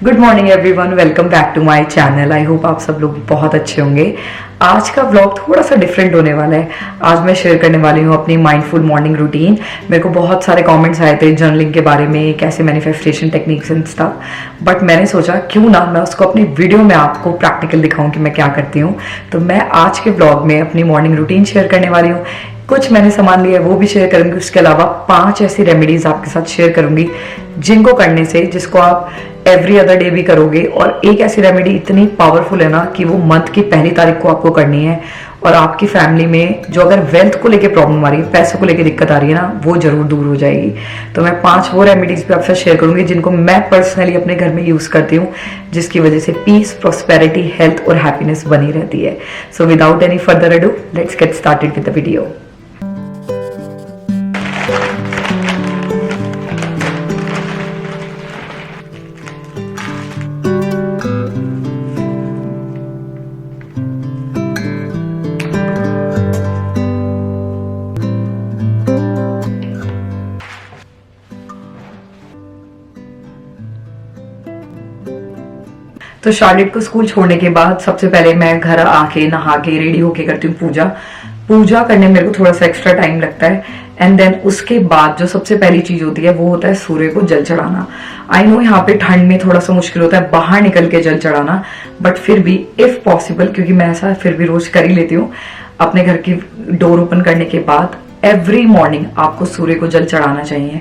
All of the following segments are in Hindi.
Good morning everyone, welcome back to my channel. I hope आप सब लोग बहुत अच्छे होंगे। आज का व्लॉग थोड़ा सा डिफरेंट होने वाला है। आज मैं शेयर करने वाली हूँ अपनी माइंडफुल मॉर्निंग रूटीन। मेरे को बहुत सारे कमेंट्स आए थे जर्नलिंग के बारे में, कैसे manifestation techniques and stuff, but मैंने सोचा क्यों ना मैं उसको अपनी वीडियो में आपको प्रैक्टिकल दिखाऊं कि मैं क्या करती हूँ। तो मैं आज के व्लॉग में अपनी मॉर्निंग रूटीन शेयर करने वाली हूँ। कुछ मैंने सामान लिया है वो भी शेयर करूंगी। उसके अलावा 5 ऐसी रेमेडीज आपके साथ शेयर करूंगी जिनको करने से जिसको आप एवरी अदर डे भी करोगे। और एक ऐसी रेमेडी इतनी पावरफुल है ना कि वो मंथ की पहली तारीख को आपको करनी है, और आपकी फैमिली में जो अगर वेल्थ को लेके प्रॉब्लम आ रही है, पैसों को लेके दिक्कत आ रही है ना, वो जरूर दूर हो जाएगी। तो मैं 5 वो रेमेडीज भी आपसे शेयर करूंगी जिनको मैं पर्सनली अपने घर में यूज करती हूँ, जिसकी वजह से पीस, प्रॉस्पेरिटी, हेल्थ और हैप्पीनेस बनी रहती है। So without any further ado, let's get started with the video. तो शार्लेट को स्कूल छोड़ने के बाद सबसे पहले मैं घर आके नहा के रेडी होके करती हूँ पूजा करने में मेरे को थोड़ा सा एक्स्ट्रा टाइम लगता है। एंड देन उसके बाद जो सबसे पहली चीज होती है वो होता है सूर्य को जल चढ़ाना। आई नो यहाँ पे ठंड में थोड़ा सा मुश्किल होता है बाहर निकल के जल चढ़ाना, बट फिर भी इफ पॉसिबल, क्योंकि मैं ऐसा फिर भी रोज कर ही लेती हूँ, अपने घर की डोर ओपन करने के बाद एवरी मॉर्निंग आपको सूर्य को जल चढ़ाना चाहिए।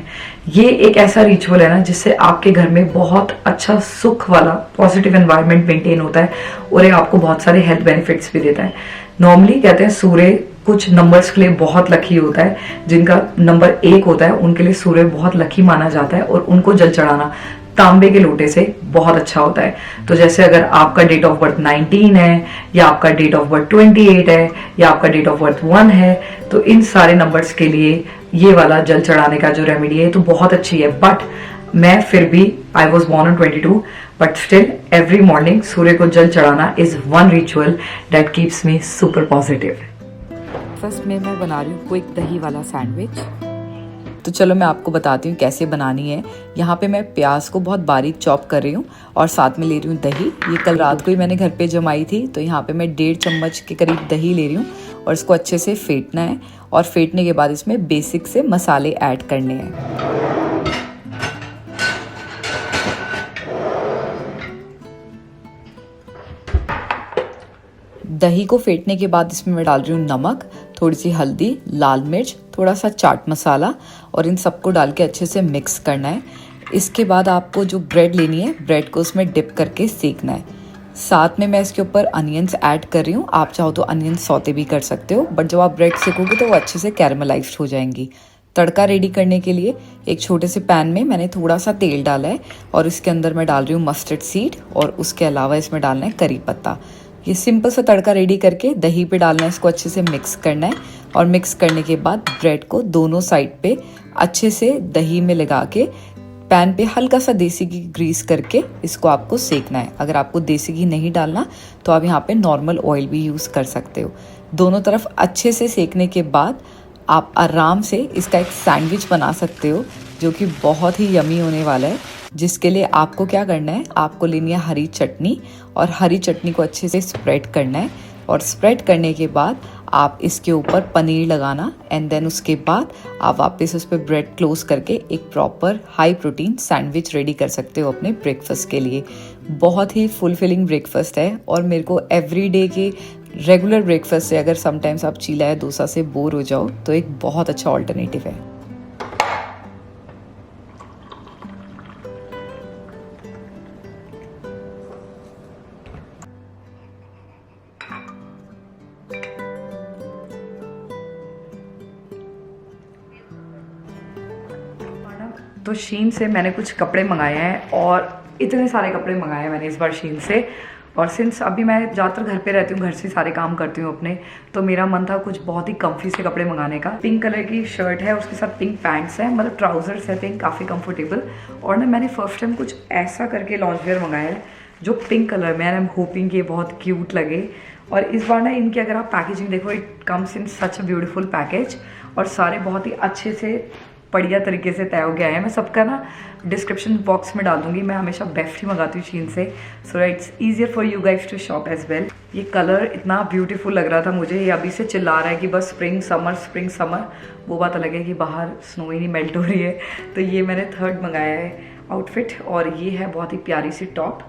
ये एक ऐसा रिचुअल है ना जिससे आपके घर में बहुत अच्छा सुख वाला पॉजिटिव एनवायरनमेंट मेंटेन होता है, और ये आपको बहुत सारे हेल्थ बेनिफिट्स भी देता है। नॉर्मली कहते हैं सूर्य कुछ नंबर्स के लिए बहुत लकी होता है, जिनका नंबर 1 होता है उनके लिए सूर्य बहुत लकी माना जाता है, और उनको जल चढ़ाना तांबे के लोटे से बहुत अच्छा होता है। तो जैसे अगर आपका डेट ऑफ बर्थ 19 है, या आपका डेट ऑफ बर्थ 28 है, या आपका डेट ऑफ बर्थ 1 है, तो इन सारे नंबर्स के लिए ये वाला जल चढ़ाने का जो रेमेडी है तो बहुत अच्छी है। बट मैं फिर भी I was born on 22, but still every morning सूर्य को जल चढ़ाना is one ritual that keeps me super positive. First में मैं बना रही हूँ क्विक दही वाला सैंडविच। तो चलो मैं आपको बताती हूँ कैसे बनानी है। यहाँ पे मैं प्याज को बहुत बारीक चॉप कर रही हूँ और साथ में ले रही हूँ दही। ये कल रात को ही मैंने घर पे जमाई थी, तो यहाँ पे मैं 1.5 चम्मच के करीब दही ले रही हूँ, और इसको अच्छे से फेंटना है। और फेंटने के बाद इसमें बेसिक से मसाले ऐड करने हैं। दही को फेंटने के बाद इसमें मैं डाल रही हूँ नमक, थोड़ी सी हल्दी, लाल मिर्च, थोड़ा सा चाट मसाला, और इन सबको डाल के अच्छे से मिक्स करना है। इसके बाद आपको जो ब्रेड लेनी है, ब्रेड को उसमें डिप करके सेकना है। साथ में मैं इसके ऊपर अनियंस ऐड कर रही हूँ। आप चाहो तो अनियंस सौते भी कर सकते हो, बट जब आप ब्रेड सेकोगे तो वो अच्छे से कैरमलाइज्ड हो जाएंगी। तड़का रेडी करने के लिए एक छोटे से पैन में मैंने थोड़ा सा तेल डाला है, और इसके अंदर मैं डाल रही हूँ मस्टर्ड सीड, और उसके अलावा इसमें डालना है करी पत्ता। ये सिंपल सा तड़का रेडी करके दही पे डालना है, इसको अच्छे से मिक्स करना है। और मिक्स करने के बाद ब्रेड को दोनों साइड पे अच्छे से दही में लगा के पैन पे हल्का सा देसी घी ग्रीस करके इसको आपको सेकना है। अगर आपको देसी घी नहीं डालना तो आप यहाँ पे नॉर्मल ऑयल भी यूज़ कर सकते हो। दोनों तरफ अच्छे से सेकने के बाद आप आराम से इसका एक सैंडविच बना सकते हो, जो कि बहुत ही यमी होने वाला है। जिसके लिए आपको क्या करना है, आपको लेनी है हरी चटनी, और हरी चटनी को अच्छे से स्प्रेड करना है। और स्प्रेड करने के बाद आप इसके ऊपर पनीर लगाना, एंड देन उसके बाद आप वापस उस पर ब्रेड क्लोज करके एक proper high protein sandwich ready कर सकते हो अपने ब्रेकफास्ट के लिए। बहुत ही फुलफिलिंग ब्रेकफास्ट है, और मेरे को एवरी डे के रेगुलर ब्रेकफास्ट से अगर समटाइम्स आप चीला या डोसा से बोर हो जाओ तो एक बहुत अच्छा ऑल्टरनेटिव है। तो शीन से मैंने कुछ कपड़े मंगाए हैं, और इतने सारे कपड़े मंगाए हैं मैंने इस बार शीन से। और सिंस अभी मैं ज़्यादातर घर पे रहती हूँ, घर से सारे काम करती हूँ अपने, तो मेरा मन था कुछ बहुत ही कम्फी से कपड़े मंगाने का। पिंक कलर की शर्ट है, उसके साथ पिंक पैंट्स है, मतलब ट्राउजर्स है पिंक, काफ़ी कंफर्टेबल। और ना मैंने फर्स्ट टाइम कुछ ऐसा करके लॉन्च वेयर मंगाया है जो पिंक कलर में है। आई एम होपिंग कि ये बहुत क्यूट लगे। और इस बार ना इनकी अगर आप पैकेजिंग देखो, it comes in such a beautiful package, और सारे बहुत ही अच्छे से बढ़िया तरीके से तय हो गया है। मैं सबका ना डिस्क्रिप्शन बॉक्स में डाल दूंगी। मैं हमेशा बेस्ट ही मंगाती हूँ शीन से, so it's easier for you guys to shop as well. ये कलर इतना ब्यूटीफुल लग रहा था मुझे, ये अभी से चिल्ला रहा है कि बस स्प्रिंग समर। वो बात अलग है कि बाहर स्नो ही नहीं मेल्ट हो रही है। तो ये मैंने थर्ड मंगाया है आउटफिट, और ये है बहुत ही प्यारी सी टॉप,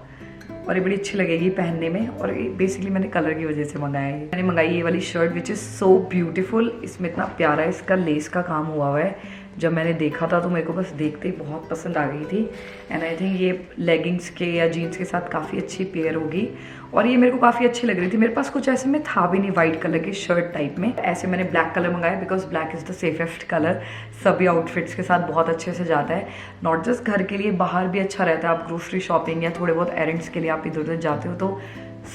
और ये बड़ी अच्छी लगेगी पहनने में, और बेसिकली मैंने कलर की वजह से मंगाया है। मैंने मंगाई ये वाली shirt which is so beautiful. इसमें इतना प्यारा इसका लेस का काम हुआ हुआ है। जब मैंने देखा था तो मेरे को बस देखते ही बहुत पसंद आ गई थी, एंड आई थिंक ये लेगिंग्स के या जीन्स के साथ काफ़ी अच्छी पेयर होगी, और ये मेरे को काफ़ी अच्छी लग रही थी। मेरे पास कुछ ऐसे में था भी नहीं वाइट कलर के शर्ट टाइप में, ऐसे मैंने ब्लैक कलर मंगाया because black is the safest colour. सभी आउटफिट्स के साथ बहुत अच्छे से जाता है, नॉट जस्ट घर के लिए, बाहर भी अच्छा रहता है। आप ग्रोसरी शॉपिंग या थोड़े बहुत एरेंड्स के लिए आप इधर उधर जाते हो तो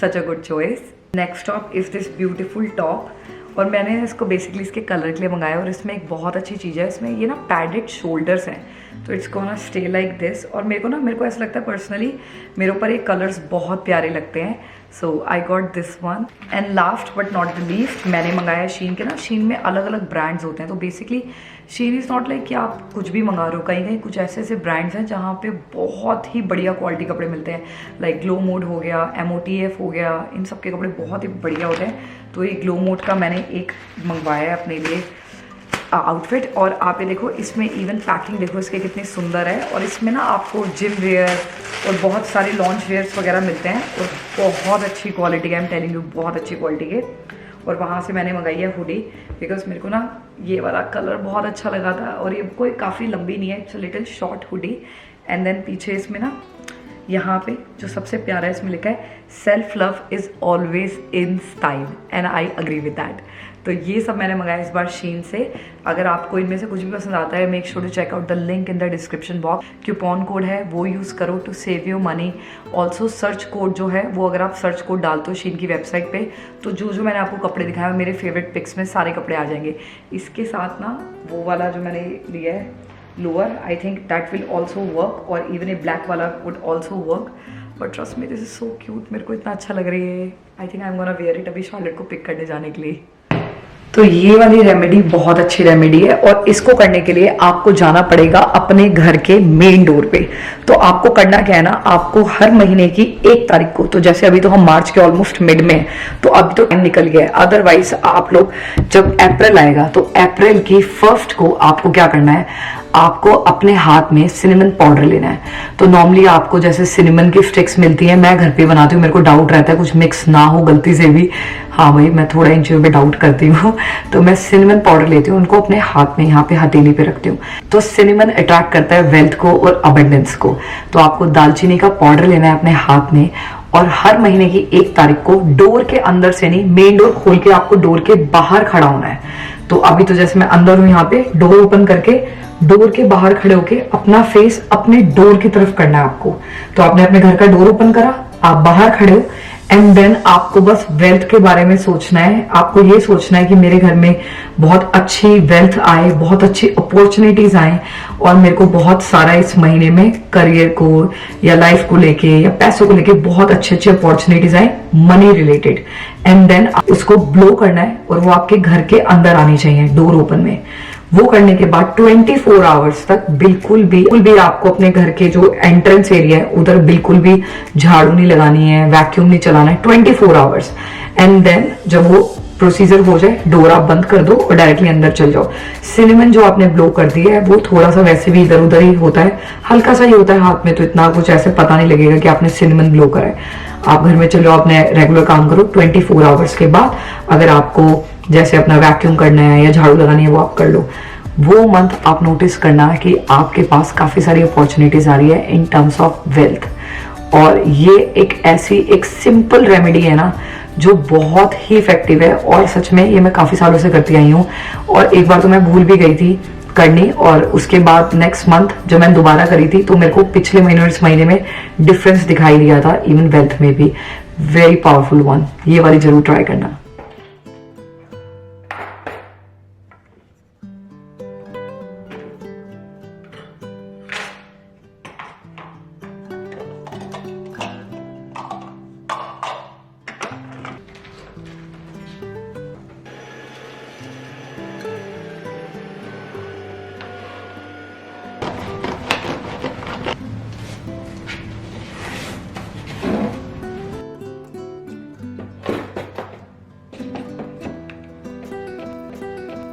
such a good choice. Next top is this beautiful top, और मैंने इसको बेसिकली इसके कलर के लिए मंगाया, और इसमें एक बहुत अच्छी चीज़ है, इसमें ये ना पैडेड शोल्डर्स हैं, तो it's gonna stay like this. और मेरे को ऐसा लगता है पर्सनली मेरे ऊपर ये कलर्स बहुत प्यारे लगते हैं, so I got this one. And last but not the least मैंने मंगाया शीन के ना, शीन में अलग अलग ब्रांड्स होते हैं, तो basically Shein is not like कि आप कुछ भी मंगा रहे हो, कहीं कहीं कुछ ऐसे ऐसे ब्रांड्स हैं जहाँ पे बहुत ही बढ़िया क्वालिटी कपड़े मिलते हैं, लाइक ग्लो मोड हो गया, MOTF हो गया, इन सब के कपड़े बहुत ही बढ़िया होते हैं। तो ये ग्लो मोड का मैंने एक मंगवाया है अपने लिए आउटफिट, और आप ये देखो इसमें इवन पैकिंग देखो इसके कितनी सुंदर है, और इसमें ना आपको जिम वेयर और बहुत सारे लॉन्च वेयर्स वगैरह मिलते हैं, और बहुत अच्छी क्वालिटी के, आई एम टेलिंग यू, बहुत अच्छी क्वालिटी के। और वहाँ से मैंने मंगाई है हुडी, बिकॉज मेरे को ना ये वाला कलर बहुत अच्छा लगा था, और ये कोई काफ़ी लंबी नहीं है, it's a little short hoodie. And then पीछे इसमें ना यहाँ पे जो सबसे प्यारा है इसमें लिखा है self love is always in style, and I agree with that. तो ये सब मैंने मंगाया इस बार शीन से। अगर आपको इनमें से कुछ भी पसंद आता है, make sure to check out the link in the description box. Coupon code है वो यूज़ करो to save your money. Also search code जो है वो अगर आप सर्च कोड डालते हो शीन की वेबसाइट पे, तो जो जो मैंने आपको कपड़े दिखाया मेरे फेवरेट पिक्स में सारे कपड़े आ जाएंगे। इसके साथ ना वो वाला जो मैंने लिया है lower, I think that will also work, और इवन ए ब्लैक वाला would also work, but trust me this is so cute, मेरे को इतना अच्छा लग रही है। I think I am gonna wear it अभी शार्लेट को पिक करने जाने के लिए। तो ये वाली रेमेडी बहुत अच्छी रेमेडी है, और इसको करने के लिए आपको जाना पड़ेगा अपने घर के मेन डोर पे। तो आपको करना क्या है ना, आपको हर महीने की 1 तारीख को, तो जैसे अभी तो हम मार्च के ऑलमोस्ट मिड में हैं, तो अभी तो टाइम निकल गया है, अदरवाइज आप लोग जब अप्रैल आएगा तो अप्रैल की 1 को आपको क्या करना है, आपको अपने हाथ में सिनेमन पाउडर लेना है। तो नॉर्मली आपको जैसे सिनेमन की स्टिक्स मिलती है, मैं घर पे बनाती हूँ, मेरे को डाउट रहता है कुछ मिक्स ना हो गलती से भी, हाँ भाई मैं थोड़ा इन चीज़ों पे डाउट करती हूँ, तो मैं सिनेमन पाउडर लेती हूँ, उनको अपने हाथ में यहाँ पे हथेली पे रखती हूँ। तो सिनेमन अट्रैक्ट करता है वेल्थ को और अबंडेंस को। तो आपको दालचीनी का पाउडर लेना है अपने हाथ में, और हर महीने की 1 तारीख को डोर के अंदर से नहीं, मेन डोर खोल के आपको डोर के बाहर खड़ा होना है। तो अभी तो जैसे मैं अंदर हूँ, यहाँ पे डोर ओपन करके डोर के बाहर खड़े होके अपना फेस अपने डोर की तरफ करना है आपको। तो आपने अपने घर का डोर ओपन करा, आप बाहर खड़े हो, एंड देन आपको बस वेल्थ के बारे में सोचना है। आपको ये सोचना है कि मेरे घर में बहुत अच्छी वेल्थ आए, बहुत अच्छी अपॉर्चुनिटीज आए, और मेरे को बहुत सारा इस महीने में करियर को या लाइफ को लेके या पैसों को लेके बहुत अच्छी अच्छी अपॉर्चुनिटीज आए मनी रिलेटेड। एंड देन उसको ब्लो करना है, और वो आपके घर के अंदर आनी चाहिए डोर ओपन में। वो करने के बाद 24 आवर्स तक बिल्कुल भी आपको अपने घर के जो एंट्रेंस एरिया है उधर बिल्कुल भी झाड़ू नहीं लगानी है, वैक्यूम नहीं चलाना है, 24 आवर्स। एंड देन जब वो प्रोसीजर हो जाए, डोर आप बंद कर दो और डायरेक्टली अंदर चल जाओ। सिनेमन जो आपने ब्लो कर दिया है वो थोड़ा सा वैसे भी इधर उधर ही होता है, हल्का सा ही होता है हाथ में, तो इतना कुछ ऐसे पता नहीं लगेगा कि आपने सिनेमन ब्लो करा है। आप घर में चलो, अपने रेगुलर काम करो। 24 आवर्स के बाद अगर आपको जैसे अपना वैक्यूम करना है या झाड़ू लगानी है वो आप कर लो। वो मंथ आप नोटिस करना कि आपके पास काफी सारी अपॉर्चुनिटीज आ रही है इन टर्म्स ऑफ वेल्थ। और ये एक ऐसी एक सिंपल रेमेडी है ना जो बहुत ही इफेक्टिव है, और सच में ये मैं काफी सालों से करती आई हूँ। और एक बार तो मैं भूल भी गई थी करनी, और उसके बाद नेक्स्ट मंथ जब मैंने दोबारा करी थी तो मेरे को पिछले महीने और इस महीने में डिफरेंस दिखाई दिया था, इवन वेल्थ में भी। वेरी पावरफुल वन, ये वाली जरूर ट्राई करना।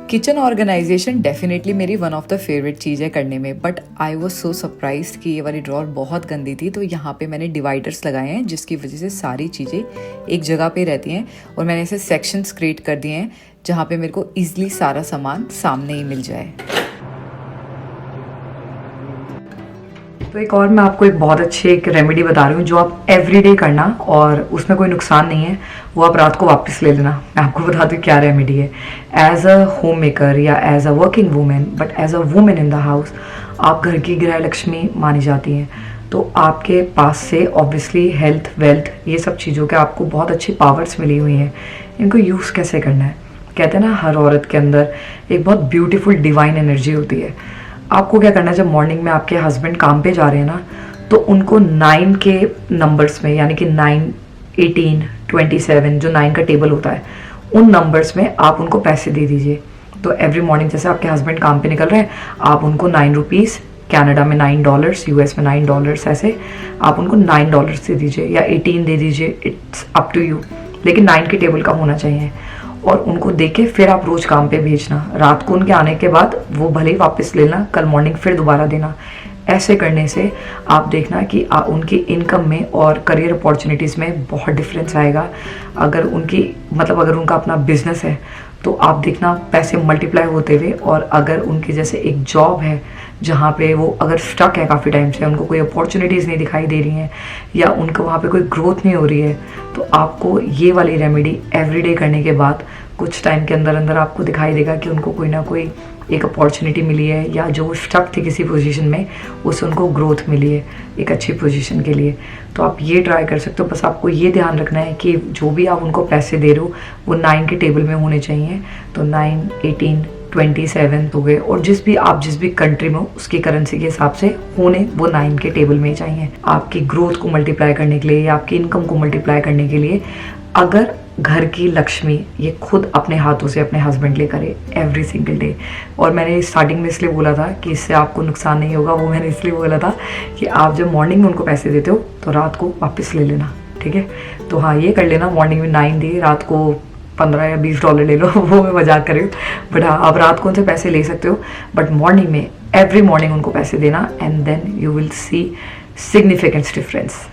किचन ऑर्गेनाइजेशन डेफिनेटली मेरी वन ऑफ द फेवरेट चीज़ है करने में, but I was so surprise कि ये वाली ड्रॉर बहुत गंदी थी। तो यहाँ पे मैंने डिवाइडर्स लगाए हैं जिसकी वजह से सारी चीज़ें एक जगह पे रहती हैं और मैंने ऐसे सेक्शंस क्रिएट कर दिए हैं जहाँ पे मेरे को ईजिली सारा सामान सामने ही मिल जाए। तो एक और मैं आपको एक बहुत अच्छी एक रेमेडी बता रही हूँ जो आप एवरीडे करना और उसमें कोई नुकसान नहीं है, वो आप रात को वापस ले लेना। मैं आपको बता दूँ क्या रेमेडी है। एज अ होम मेकर या as a working women, but as a women in the house, आप घर की गृह लक्ष्मी मानी जाती हैं। तो आपके पास से ऑब्वियसली हेल्थ, वेल्थ, ये सब चीज़ों के आपको बहुत अच्छी पावर्स मिली हुई हैं। इनको यूज़ कैसे करना है? कहते हैं ना, हर औरत के अंदर एक बहुत ब्यूटीफुल डिवाइन एनर्जी होती है। आपको क्या करना है, जब मॉर्निंग में आपके हस्बैंड काम पे जा रहे हैं ना, तो उनको 9 के नंबर्स में, यानी कि 9, 18, 27, जो 9 का टेबल होता है, उन नंबर्स में आप उनको पैसे दे दीजिए। तो एवरी मॉर्निंग जैसे आपके हस्बैंड काम पे निकल रहे हैं, आप उनको 9 रुपीज़, कनाडा में $9, यूएस में $9, ऐसे आप उनको $9 दे दीजिए या 18 दे दीजिए, इट्स अप टू यू, लेकिन 9 के टेबल का होना चाहिए। और उनको देके फिर आप रोज़ काम पे भेजना। रात को उनके आने के बाद वो भले ही वापस लेना, कल मॉर्निंग फिर दोबारा देना। ऐसे करने से आप देखना कि उनकी इनकम में और करियर अपॉर्चुनिटीज़ में बहुत डिफरेंस आएगा। अगर उनकी अगर उनका अपना बिजनेस है तो आप देखना पैसे मल्टीप्लाई होते हुए, और अगर उनकी जैसे एक जॉब है जहाँ पे वो अगर स्टक है काफ़ी टाइम से, उनको कोई अपॉर्चुनिटीज़ नहीं दिखाई दे रही हैं या उनको वहाँ पे कोई ग्रोथ नहीं हो रही है, तो आपको ये वाली रेमेडी एवरीडे करने के बाद कुछ टाइम के अंदर अंदर आपको दिखाई देगा कि उनको कोई ना कोई एक अपॉर्चुनिटी मिली है, या जो स्टक थी किसी पोजीशन में उससे उनको ग्रोथ मिली है एक अच्छी पोजीशन के लिए। तो आप ये ट्राई कर सकते हो। बस आपको ये ध्यान रखना है कि जो भी आप उनको पैसे दे रहे हो वो 9 के टेबल में होने चाहिए। तो 9, 18, 27 हो गए, और जिस भी कंट्री में हो उसकी करेंसी के हिसाब से होने वो 9 के टेबल में ही चाहिए। आपकी ग्रोथ को मल्टीप्लाई करने के लिए या आपकी इनकम को मल्टीप्लाई करने के लिए, अगर घर की लक्ष्मी ये खुद अपने हाथों से अपने हस्बैंड ले करे एवरी सिंगल डे। और मैंने स्टार्टिंग में इसलिए बोला था कि इससे आपको नुकसान नहीं होगा, वो मैंने इसलिए बोला था कि आप जब मॉर्निंग में उनको पैसे देते हो तो रात को वापस ले लेना, ठीक है? तो हाँ, ये कर लेना, मॉर्निंग में 9 दे, रात को $15 या $20 ले लो वो मैं मजाक कर रही हूँ। बट हाँ, आप रात को उनसे पैसे ले सकते हो, बट मॉर्निंग में एवरी मॉर्निंग उनको पैसे देना, and then you will see significant difference.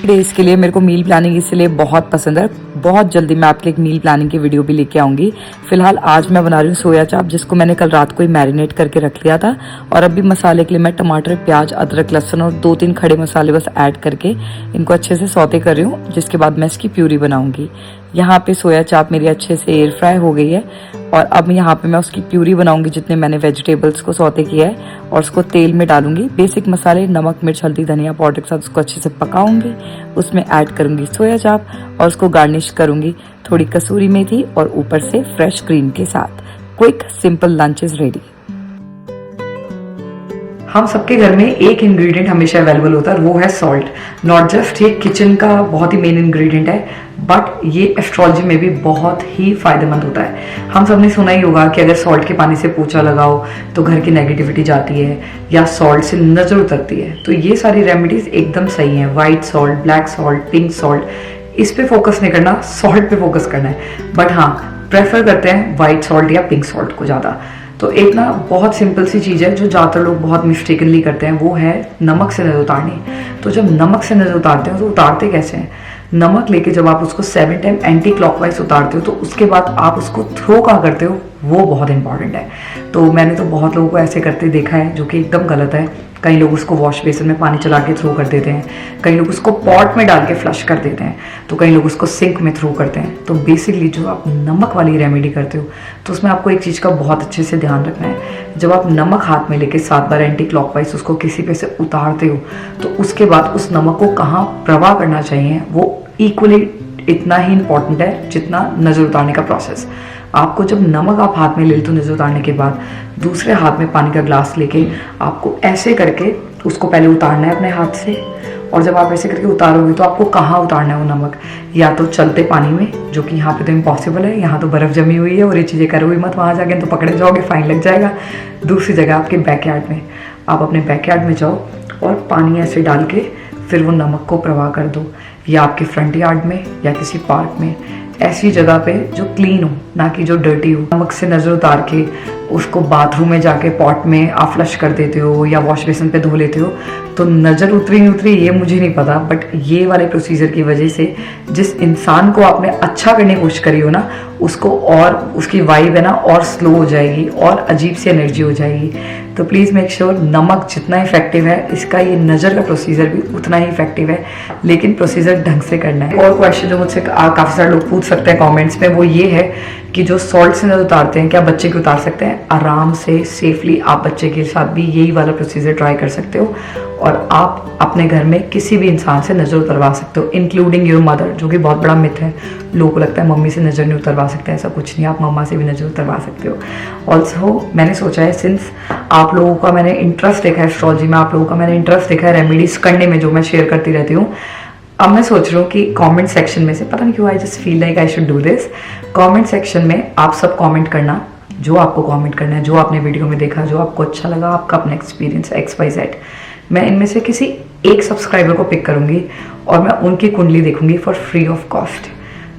Days के लिए मेरे को मील प्लानिंग इसलिए बहुत पसंद है। बहुत जल्दी मैं आपके एक मील प्लानिंग की वीडियो भी लेके आऊंगी। फिलहाल आज मैं बना रही हूँ सोया चाप, जिसको मैंने कल रात को ही मैरिनेट करके रख लिया था। और अभी मसाले के लिए मैं टमाटर, प्याज, अदरक, लहसुन और 2-3 खड़े मसाले बस ऐड करके इनको अच्छे से सौते कर रही हूँ, जिसके बाद मैं इसकी प्यूरी बनाऊंगी। यहाँ पे सोया चाप मेरी अच्छे से एयर फ्राई हो गई है, और अब यहाँ पे मैं उसकी प्यूरी बनाऊंगी जितने मैंने वेजिटेबल्स को सौते किया है, और उसको तेल में डालूंगी। बेसिक मसाले नमक, मिर्च, हल्दी, धनिया पाउडर के साथ उसको अच्छे से पकाऊंगी। उसमें ऐड करूंगी सोया चाप और उसको गार्निश करूंगी थोड़ी कसूरी मेथी और ऊपर से फ्रेश क्रीम के साथ। Quick simple lunch is ready. हम सबके घर में एक इंग्रेडिएंट हमेशा अवेलेबल होता है, वो है सॉल्ट। नॉट जस्ट ये किचन का बहुत ही मेन इंग्रेडिएंट है, बट ये एस्ट्रोलॉजी में भी बहुत ही फायदेमंद होता है। हम सबने सुना ही होगा कि अगर सॉल्ट के पानी से पोछा लगाओ तो घर की नेगेटिविटी जाती है, या सॉल्ट से नजर उतरती है। तो ये सारी रेमेडीज एकदम सही है। White salt, black salt, pink salt, इस पे फोकस नहीं करना, सॉल्ट पे फोकस करना है। बट हाँ, प्रेफर करते हैं व्हाइट सॉल्ट या पिंक सॉल्ट को ज़्यादा। तो एक ना बहुत सिंपल सी चीज़ है जो ज़्यादातर लोग बहुत मिस्टेकनली करते हैं, वो है नमक से नजर उतारनी। तो जब नमक से नजर उतारते हैं तो उतारते कैसे हैं? नमक लेके जब आप उसको 7 टाइम एंटी क्लॉकवाइज उतारते हो तो उसके बाद आप उसको थ्रो कहाँ करते हो, वो बहुत इंपॉर्टेंट है। तो मैंने तो बहुत लोगों को ऐसे करते देखा है, जो कि एकदम गलत है। कई लोग उसको वॉश बेसिन में पानी चला के थ्रो कर देते हैं, कई लोग उसको पॉट में डाल के फ्लश कर देते हैं, तो कई लोग उसको सिंक में थ्रो करते हैं। तो बेसिकली जो आप नमक वाली रेमेडी करते हो तो उसमें आपको एक चीज़ का बहुत अच्छे से ध्यान रखना है। जब आप नमक हाथ में लेके 7 बार एंटी क्लॉकवाइज उसको किसी पे से उतारते हो तो उसके बाद उस नमक को कहाँ प्रवाह करना चाहिए वो इक्वली इतना ही इम्पॉर्टेंट है जितना नज़र उतारने का प्रोसेस। आपको जब नमक आप हाथ में ले लेते हो नज़र उतारने के बाद, दूसरे हाथ में पानी का ग्लास लेके आपको ऐसे करके उसको पहले उतारना है अपने हाथ से। और जब आप ऐसे करके उतारोगे तो आपको कहाँ उतारना है वो नमक, या तो चलते पानी में, जो कि यहाँ पे तो इम्पॉसिबल है, यहाँ तो बर्फ़ जमी हुई है और ये चीज़ें करोगे मत, वहाँ जाके तो पकड़े जाओगे, फाइन लग जाएगा। दूसरी जगह आपके बैकयार्ड में, आप अपने बैकयार्ड में जाओ और पानी ऐसे डाल के फिर वो नमक को प्रवाह कर दो, या आपके फ्रंट यार्ड में या किसी पार्क में, ऐसी जगह पे जो क्लीन हो, ना कि जो डर्टी हो। नमक से नज़र उतार के उसको बाथरूम में जाके पॉट में आप फ्लश कर देते हो या वॉश बेसिन पे धो लेते हो, तो नज़र उतरी नहीं उतरी ये मुझे नहीं पता, बट ये वाले प्रोसीजर की वजह से जिस इंसान को आपने अच्छा करने की कोशिश करी हो ना, उसको और उसकी वाइब है ना और स्लो हो जाएगी और अजीब सी एनर्जी हो जाएगी। तो प्लीज़ मेक श्योर नमक जितना इफेक्टिव है, इसका ये नज़र का प्रोसीजर भी उतना ही इफेक्टिव है, लेकिन प्रोसीजर ढंग से करना है। और क्वेश्चन जो मुझसे काफ़ी सारे लोग पूछ सकते हैं कमेंट्स में, वो ये है कि जो सॉल्ट से नज़र उतारते हैं क्या बच्चे के उतार सकते हैं? आराम से सेफली आप बच्चे के साथ भी यही वाला प्रोसीजर ट्राई कर सकते हो, और आप अपने घर में किसी भी इंसान से नज़र उतरवा सकते हो, इंक्लूडिंग योर मदर, जो कि बहुत बड़ा मिथ है। लोगों को लगता है मम्मी से नज़र नहीं उतरवा सकते, ऐसा कुछ नहीं, आप मम्मा से भी नज़र उतरवा सकते हो। ऑल्सो मैंने सोचा है, सिंस आप लोगों का मैंने इंटरेस्ट देखा है एस्ट्रोलॉजी में, आप लोगों का मैंने इंटरेस्ट देखा है रेमेडीज करने में, जो मैं शेयर करती रहती हूँ, अब मैं सोच रही हूँ कि कमेंट सेक्शन में से, पता नहीं क्यों I just feel like I should do this, comment section में आप सब कमेंट करना जो आपको कमेंट करना है, जो आपने वीडियो में देखा, जो आपको अच्छा लगा, आपका अपना एक्सपीरियंस XYZ। मैं इनमें से किसी एक सब्सक्राइबर को पिक करूँगी और मैं उनकी कुंडली देखूंगी फॉर फ्री ऑफ कॉस्ट।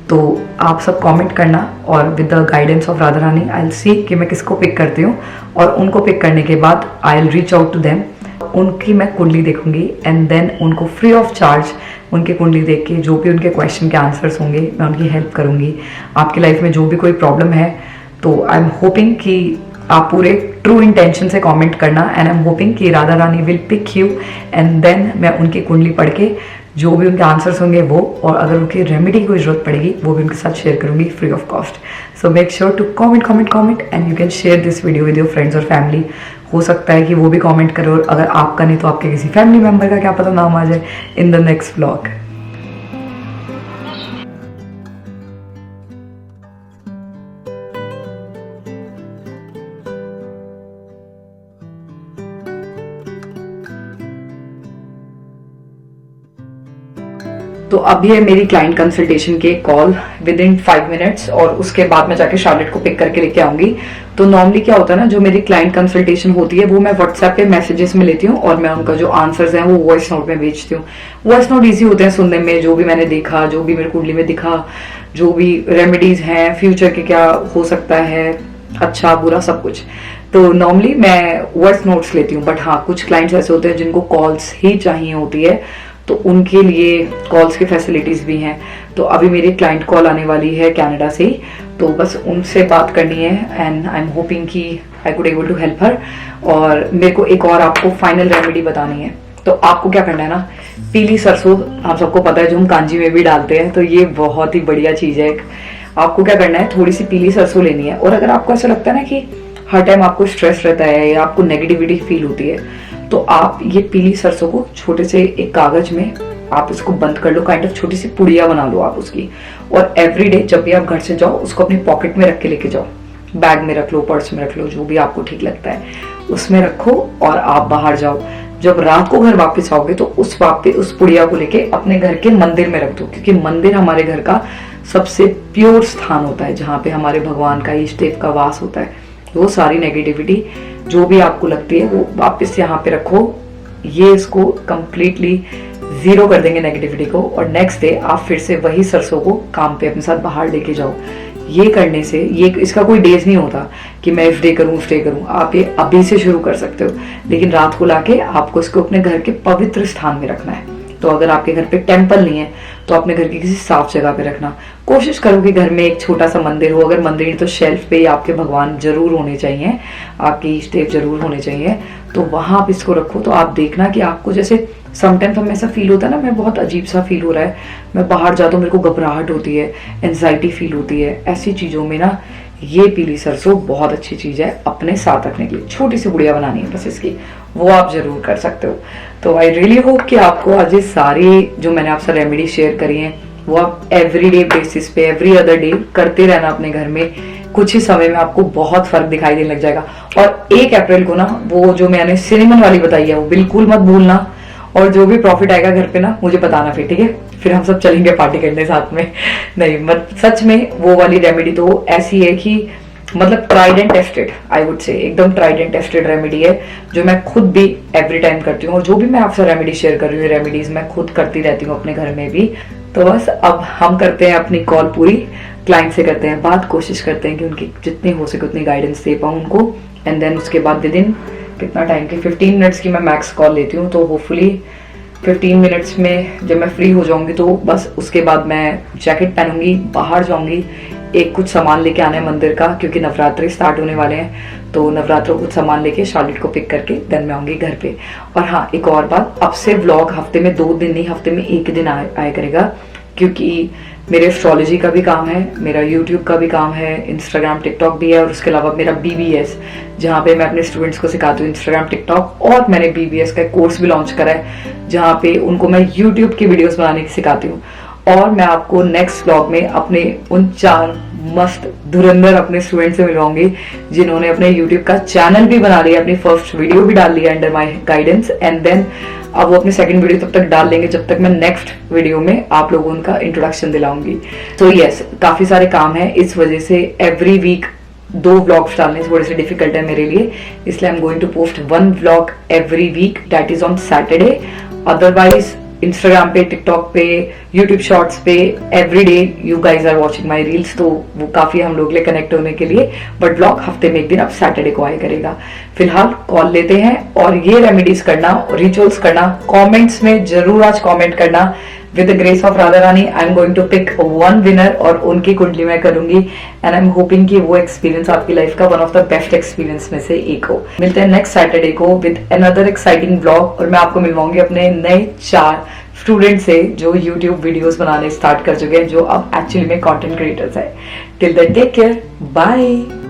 तो आप सब कमेंट करना, और with the guidance of Radha Rani I will see कि मैं किसको पिक करती हूँ, और उनको पिक करने के बाद I will reach out to them, उनकी मैं कुंडली देखूंगी एंड देन उनको फ्री ऑफ चार्ज उनकी कुंडली देख के जो भी उनके क्वेश्चन के आंसर्स होंगे मैं उनकी हेल्प करूंगी। आपकी लाइफ में जो भी कोई प्रॉब्लम है, तो आई एम होपिंग कि आप पूरे ट्रू इंटेंशन से कमेंट करना, एंड आई एम होपिंग कि Radha Rani will pick you, and then मैं उनकी कुंडली पढ़ के जो भी उनके आंसर्स होंगे वो, और अगर उनकी रेमेडी की कोई जरूरत पड़ेगी वो भी उनके साथ शेयर करूंगी free of cost. So make sure to comment and you can share this video with your friends और फैमिली। हो सकता है कि वो भी कमेंट करे, और अगर आपका नहीं तो आपके किसी फैमिली मेंबर का क्या पता नाम आ जाए इन द नेक्स्ट व्लॉग। तो अब ये मेरी क्लाइंट कंसल्टेशन के कॉल विद इन 5 मिनट्स, और उसके बाद मैं जाके शार्लेट को पिक करके लेके आऊंगी। तो नॉर्मली क्या होता है ना, जो मेरी क्लाइंट कंसल्टेशन होती है वो मैं व्हाट्सएप पे मैसेजेस में लेती हूँ, और मैं उनका जो आंसर्स हैं वो वॉइस नोट में भेजती हूँ। वॉइस नोट ईजी होते हैं सुनने में, जो भी मैंने देखा, जो भी मेरी कुंडली में दिखा, जो भी रेमेडीज हैं, फ्यूचर के क्या हो सकता है, अच्छा बुरा सब कुछ, तो नॉर्मली मैं वॉइस नोट्स लेती हूँ। बट हाँ, कुछ क्लाइंट्स ऐसे होते हैं जिनको कॉल्स ही चाहिए होती है, तो उनके लिए कॉल्स की फैसिलिटीज भी हैं। तो अभी मेरी क्लाइंट कॉल आने वाली है कनाडा से, तो बस उनसे बात करनी है, एंड आई एम होपिंग कि I could able to help her. और मेरे को एक और आपको फाइनल रेमेडी बतानी है। तो आपको क्या करना है ना, पीली सरसों आप सबको पता है जो हम कांजी में भी डालते हैं, तो ये बहुत ही बढ़िया चीज है। आपको क्या करना है, थोड़ी सी पीली सरसों लेनी है, और अगर आपको ऐसा लगता है ना कि हर टाइम आपको स्ट्रेस रहता है या आपको नेगेटिविटी फील होती है, तो आप ये पीली सरसों को छोटे से एक कागज में आप इसको बंद कर लो, काइंड ऑफ छोटी सी पुड़िया बना लो आप उसकी, और एवरीडे जब भी आप घर से जाओ उसको अपनी पॉकेट में रख के लेके जाओ, बैग में रख लो, पर्स में रख लो, जो भी आपको ठीक लगता है उसमें रखो, और आप बाहर जाओ। जब रात को घर वापस आओगे तो उस पुड़िया को लेके अपने घर के मंदिर में रख दो, क्योंकि मंदिर हमारे घर का सबसे प्योर स्थान होता है, जहाँ पे हमारे भगवान का, इष्ट देव का वास होता है। वो सारी नेगेटिविटी जो भी आपको लगती है वो वापस यहाँ पे रखो, ये इसको कंप्लीटली जीरो कर देंगे नेगेटिविटी को, और नेक्स्ट डे आप फिर से वही सरसों को काम पे अपने साथ बाहर लेके जाओ। ये करने से, ये इसका कोई डेज नहीं होता कि मैं इस डे करूँ, आप ये अभी से शुरू कर सकते हो, लेकिन रात को लाके आपको इसको अपने घर के पवित्र स्थान में रखना है। तो अगर आपके घर पे टेम्पल नहीं है तो अपने घर की किसी साफ जगह पे रखना। कोशिश करो कि घर में एक छोटा सा मंदिर हो, अगर मंदिर नहीं तो शेल्फ पे आपके भगवान जरूर होने चाहिए, आपके इष्ट देव जरूर होने चाहिए, तो वहां आप इसको रखो। तो आप देखना कि आपको जैसे समटाइम्स हमें ऐसा फील होता है ना, मैं बहुत अजीब सा फील हो रहा है, मैं बाहर जाता हूँ मेरे को घबराहट होती है, एंजाइटी फील होती है, ऐसी चीजों में ना ये पीली सरसों बहुत अच्छी चीज है अपने साथ रखने के लिए। छोटी सी गुड़िया बनानी है बस इसकी, वो आप जरूर कर सकते हो। तो आई रियली होप कि आपको आज ये सारी जो मैंने आपसे रेमेडी शेयर करी है वो आप एवरीडे बेसिस पे, एवरी अदर डे करते रहना अपने घर में। कुछ ही समय में आपको बहुत फर्क दिखाई देने लग जाएगा। और 1 अप्रैल को ना वो जो मैंने सिनेमन वाली बताई है वो बिल्कुल मत भूलना, और जो भी प्रॉफिट आएगा घर पे ना मुझे बताना फिर, ठीक है? फिर हम सब चलेंगे पार्टी करने साथ में। नहीं मत, सच में वो वाली रेमेडी तो ऐसी है कि मतलब tried and tested, I would say एकदम ट्राइड एंड टेस्टेड रेमेडी है, जो मैं खुद भी एवरी टाइम करती हूँ। और जो भी मैं आपसे रेमेडी शेयर कर रही हूँ, रेमेडीज मैं खुद करती रहती हूँ अपने घर में भी। तो बस अब हम करते हैं अपनी कॉल पूरी, क्लाइंट से करते हैं बात, कोशिश करते हैं कि उनकी जितनी हो सके उतनी गाइडेंस दे पाऊँ उनको। एंड देन उसके बाद विद इन कितना टाइम की 15 मिनट्स की मैं मैक्स कॉल लेती हूँ। तो होपफुली 15 मिनट्स में जब मैं फ्री हो जाऊंगी तो बस उसके बाद मैं जैकेट पहनूंगी, बाहर जाऊंगी, एक कुछ सामान लेके आना है मंदिर का, क्योंकि नवरात्रि स्टार्ट होने वाले हैं। तो नवरात्रों कुछ सामान लेके शार्लेट को पिक करके देन मैं आऊंगी घर पे। और हाँ, एक और बात, अब से व्लॉग हफ्ते में 2 दिन नहीं, हफ्ते में 1 दिन आया करेगा, क्योंकि मेरे एस्ट्रोलॉजी का भी काम है, मेरा यूट्यूब का भी काम है, इंस्टाग्राम टिकटॉक भी है, और उसके अलावा मेरा BBS, जहाँ पे मैं अपने स्टूडेंट्स को सिखाती हूँ इंस्टाग्राम टिकटॉक, और मैंने BBS का कोर्स भी लॉन्च करा है जहाँ पे उनको मैं यूट्यूब की वीडियोस बनाने की सिखाती हूँ। और मैं आपको नेक्स्ट व्लॉग में अपने उन 4 मस्त धुरंधर अपने स्टूडेंट से मिलवाऊंगी जिन्होंने अपने यूट्यूब का चैनल भी बना लिया, अपनी फर्स्ट वीडियो भी डाल लिया under my guidance. And then अब वो अपनी सेकंड वीडियो तब तक डाल लेंगे जब तक मैं नेक्स्ट वीडियो में आप लोगों को उनका इंट्रोडक्शन दिलाऊंगी। तो यस, काफी सारे काम है, इस वजह से एवरी वीक 2 व्लॉग्स डालने थोड़े से डिफिकल्ट है मेरे लिए, इसलिए I am going to post 1 vlog every week, that is on Saturday. Otherwise Instagram पे, टिकटॉक पे, यूट्यूब शॉर्ट्स पे every day you guys are watching my reels, तो वो काफी हम लोग लिए कनेक्ट होने के लिए। बट ब्लॉग हफ्ते में 1 दिन अब सैटरडे को आया करेगा। फिलहाल कॉल लेते हैं, और ये रेमेडीज करना, रिचुअल्स करना, कमेंट्स में जरूर आज कमेंट करना। With the grace of Radha Rani I am going to pick 1 winner, और उनकी कुंडली मैं करूंगी। एंड आई एम होपिंग कि वो एक्सपीरियंस आपकी लाइफ का one of the best experience में से एक हो। मिलते हैं नेक्स्ट सैटरडे को विद अनदर एक्साइटिंग ब्लॉग, और मैं आपको मिलवाऊंगी अपने नए 4 स्टूडेंट से जो यूट्यूब वीडियोस बनाने स्टार्ट कर चुके हैं, जो अब एक्चुअली में कंटेंट क्रिएटर्स है। Till then take care, bye.